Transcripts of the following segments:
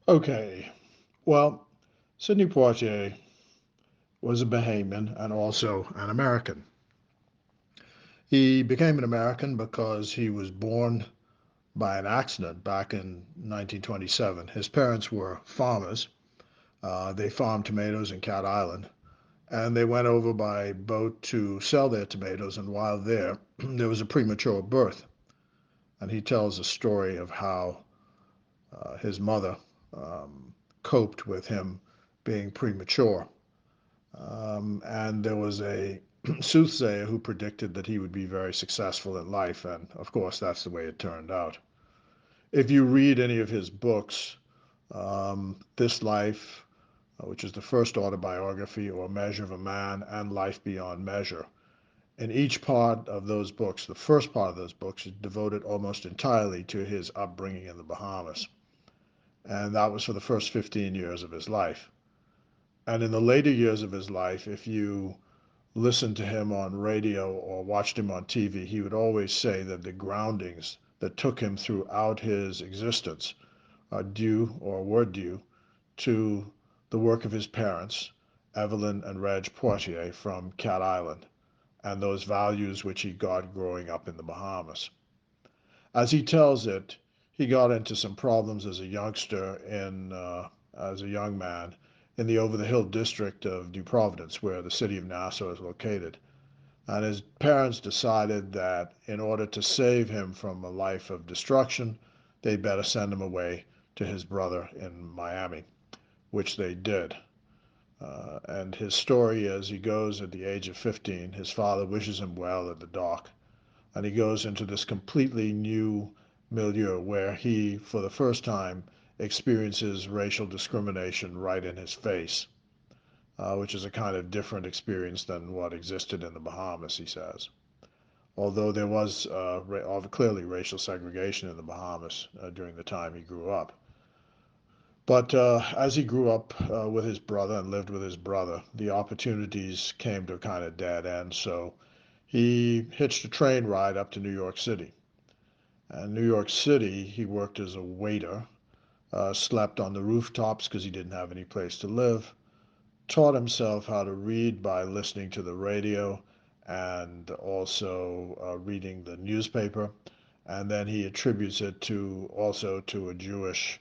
Okay, well, Sidney Poitier was a Bahamian and also an American. He became an American because he was born by an accident back in 1927. His parents were farmers. They farmed tomatoes in Cat Island, and they went over by boat to sell their tomatoes. And while there, there was a premature birth. And he tells a story of how his mother um, coped with him being premature. And there was a soothsayer who predicted that he would be very successful in life, and of course, that's the way it turned out. If you read any of his books, This Life, which is the first autobiography, or Measure of a Man, and Life Beyond Measure, in each part of those books, the first part of those books is devoted almost entirely to his upbringing in the Bahamas. And that was for the first 15 years of his life. And in the later years of his life, if you listened to him on radio or watched him on TV, he would always say that the groundings that took him throughout his existence are due or were due to the work of his parents, Evelyn and Reg Poitier from Cat Island, and those values which he got growing up in the Bahamas. As he tells it, he got into some problems as a youngster as a young man in the over the hill district of New Providence, where the city of Nassau is located. And his parents decided that in order to save him from a life of destruction, they'd better send him away to his brother in Miami, which they did. And his story is he goes at the age of 15, his father wishes him well at the dock, and he goes into this completely new milieu where he, for the first time, experiences racial discrimination right in his face, which is a kind of different experience than what existed in the Bahamas, he says. Although there was clearly racial segregation in the Bahamas during the time he grew up. But as he grew up with his brother and lived with his brother, the opportunities came to a kind of dead end. So he hitched a train ride up to New York City. And New York City, he worked as a waiter, slept on the rooftops because he didn't have any place to live, taught himself how to read by listening to the radio and also reading the newspaper. And then he attributes it to also to a Jewish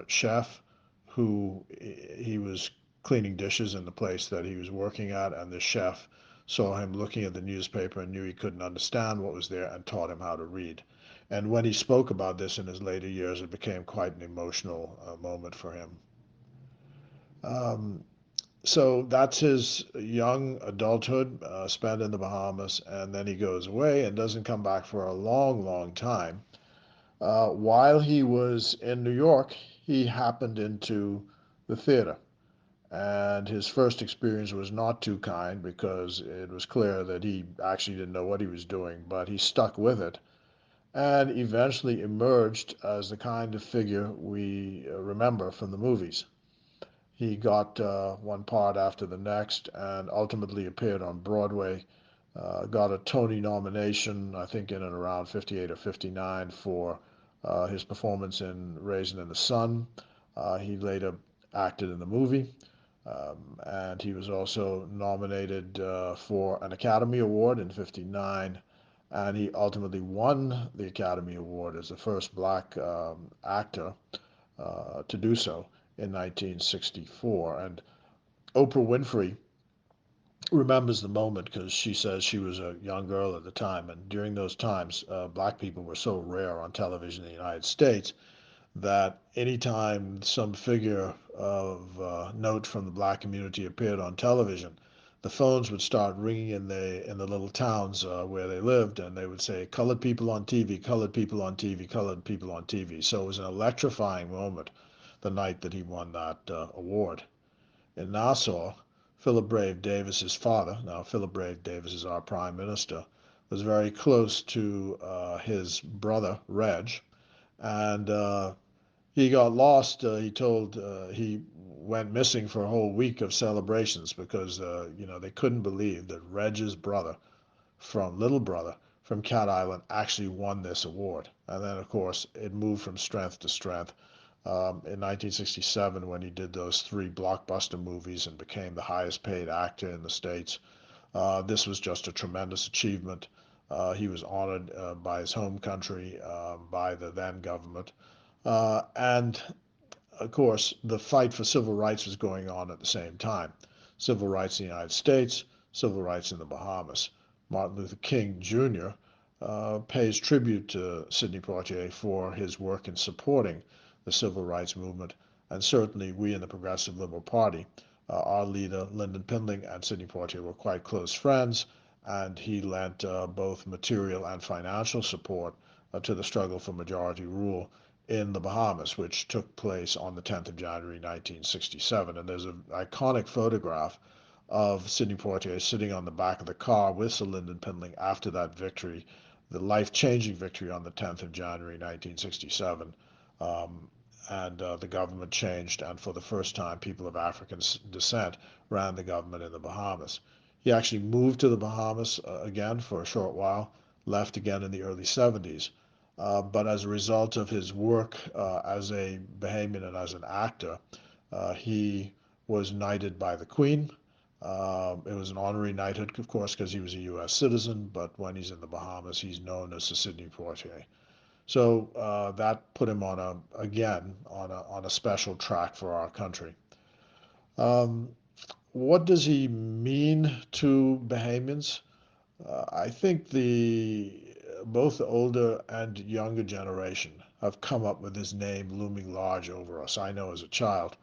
chef who he was cleaning dishes in the place that he was working at, and the chef saw him looking at the newspaper and knew he couldn't understand what was there and taught him how to read. And when he spoke about this in his later years, it became quite an emotional moment for him. Um, so that's his young adulthood spent in the Bahamas, and then he goes away and doesn't come back for a long, long time. While he was in New York, he happened into the theater, and his first experience was not too kind because it was clear that he actually didn't know what he was doing, but he stuck with it and eventually emerged as the kind of figure we remember from the movies. He got one part after the next and ultimately appeared on Broadway. Got a Tony nomination, I think in and around 58 or 59, for his performance in Raisin in the Sun. He later acted in the movie. And he was also nominated for an Academy Award in 59, and he ultimately won the Academy Award as the first black actor to do so in 1964. And Oprah Winfrey remembers the moment because she says she was a young girl at the time, and during those times, black people were so rare on television in the United States that anytime some figure of note from the black community appeared on television, the phones would start ringing in the little towns where they lived, and they would say, "Colored people on TV, colored people on TV, colored people on TV." So it was an electrifying moment the night that he won that award. In Nassau, Philip Brave Davis's father, now Philip Brave Davis is our prime minister, was very close to his brother Reg, and he got lost. He told he went missing for a whole week of celebrations because they couldn't believe that Reg's brother from little brother from Cat Island actually won this award. And then of course it moved from strength to strength. in 1967 when he did those three blockbuster movies and became the highest paid actor in the States. This was just a tremendous achievement. He was honored by his home country, by the then government. And of course, the fight for civil rights was going on at the same time. Civil rights in the United States, civil rights in the Bahamas. Martin Luther King Jr. Pays tribute to Sidney Poitier for his work in supporting the civil rights movement, and certainly we in the Progressive Liberal Party, our leader Lyndon Pindling and Sidney Poitier were quite close friends, and he lent both material and financial support to the struggle for majority rule in the Bahamas, which took place on the 10th of January 1967. And there's an iconic photograph of Sidney Poitier sitting on the back of the car with Sir Lyndon Pindling after that victory, the life-changing victory on the 10th of January 1967. Um, and the government changed, and for the first time, people of African descent ran the government in the Bahamas. He actually moved to the Bahamas again for a short while, left again in the early 70s. But as a result of his work as a Bahamian and as an actor, he was knighted by the Queen. It was an honorary knighthood, of course, because he was a U.S. citizen, but when he's in the Bahamas, he's known as the Sidney Poitier. So that put him on again, on a special track for our country. Um, what does he mean to Bahamians? I think the both the older and younger generation have come up with his name looming large over us. I know as a child,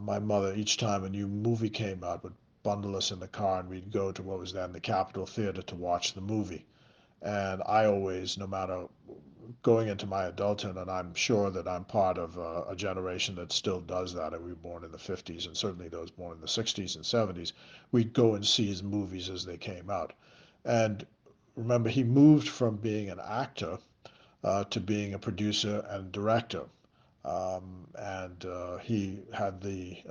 my mother, each time a new movie came out, would bundle us in the car and we'd go to what was then the Capitol Theater to watch the movie. And I always, no matter going into my adulthood, and I'm sure that I'm part of a generation that still does that. And we were born in the 50s, and certainly those born in the 60s and 70s, we'd go and see his movies as they came out. And remember, he moved from being an actor to being a producer and director. And he had the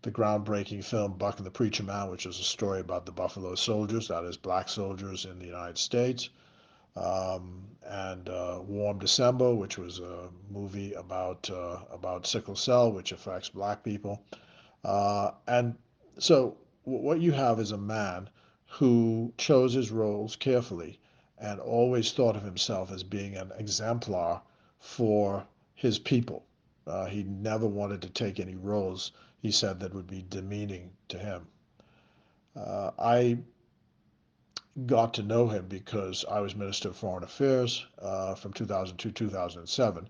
groundbreaking film Buck and the Preacher Man, which is a story about the Buffalo Soldiers, that is, black soldiers in the United States, and Warm December, which was a movie about sickle cell, which affects black people. And so what you have is a man who chose his roles carefully and always thought of himself as being an exemplar for his people. He never wanted to take any roles, he said, that would be demeaning to him. I got to know him because I was Minister of Foreign Affairs from 2002 2007,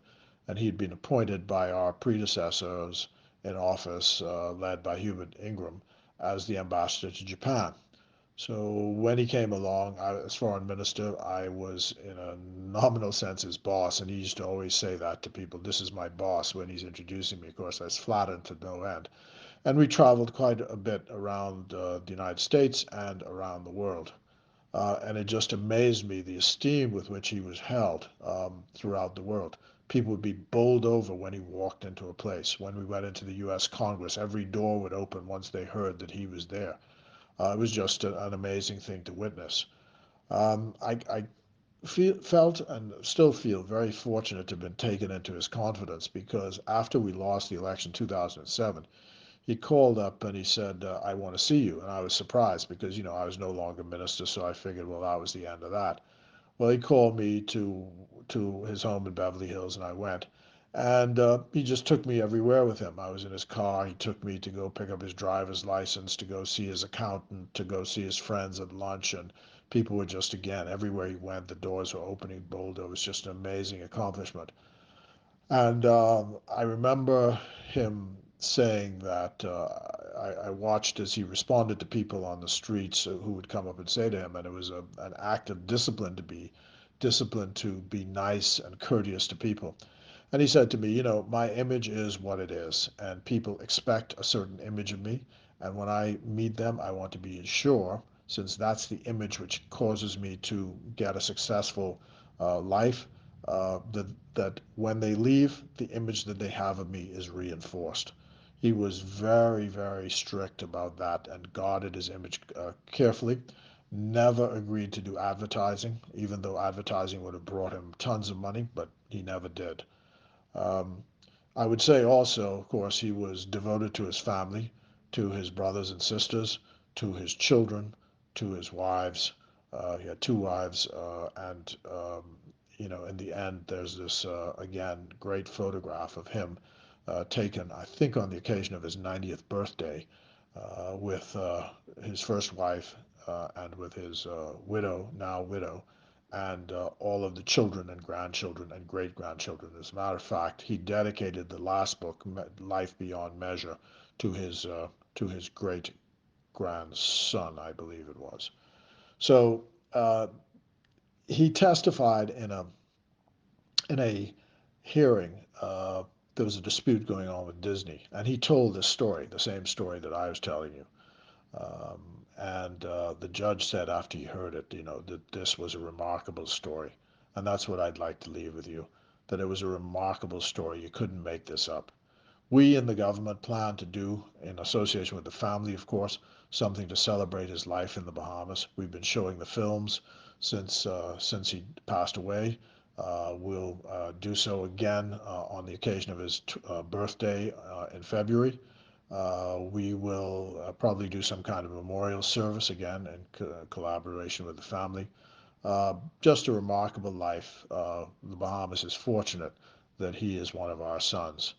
and he'd been appointed by our predecessors in office, led by Hubert Ingram, as the ambassador to Japan. So when he came along, as foreign minister, I was in a nominal sense his boss, and he used to always say that to people, "This is my boss," when he's introducing me. Of course, I was flattered to no end. And we traveled quite a bit around the United States and around the world. And it just amazed me the esteem with which he was held throughout the world. People would be bowled over when he walked into a place. When we went into the U.S. Congress, every door would open once they heard that he was there. It was just an amazing thing to witness. I felt and still feel very fortunate to have been taken into his confidence because after we lost the election in 2007, he called up and he said, "I want to see you." And I was surprised because, I was no longer minister, so I figured, well, that was the end of that. Well, he called me to his home in Beverly Hills, and I went. And he just took me everywhere with him. I was in his car. He took me to go pick up his driver's license, to go see his accountant, to go see his friends at lunch. And people were just, again, everywhere he went, the doors were opening bold. It was just an amazing accomplishment. And I remember him saying that I watched as he responded to people on the streets who would come up and say to him, and it was an act of discipline to be nice and courteous to people. And he said to me, my image is what it is, and people expect a certain image of me. And when I meet them, I want to be sure, since that's the image which causes me to get a successful life, that when they leave, the image that they have of me is reinforced. He was very, very strict about that and guarded his image carefully. Never agreed to do advertising, even though advertising would have brought him tons of money, but he never did. Um, I would say also, of course, he was devoted to his family, to his brothers and sisters, to his children, to his wives. He had two wives, and in the end, there's this again great photograph of him taken, I think, on the occasion of his 90th birthday, with his first wife and with his now widow, and all of the children and grandchildren and great grandchildren. As a matter of fact, he dedicated the last book, Life Beyond Measure, to his great grandson, I believe it was. So uh, he testified in a hearing. There was a dispute going on with Disney, and he told this story, the same story that I was telling you. And the judge said after he heard it, that this was a remarkable story. And that's what I'd like to leave with you, that it was a remarkable story. You couldn't make this up. We in the government plan to do, in association with the family, of course, something to celebrate his life in the Bahamas. We've been showing the films since he passed away. We'll do so again on the occasion of his birthday in February. We will probably do some kind of memorial service again in collaboration with the family. Just a remarkable life. The Bahamas is fortunate that he is one of our sons.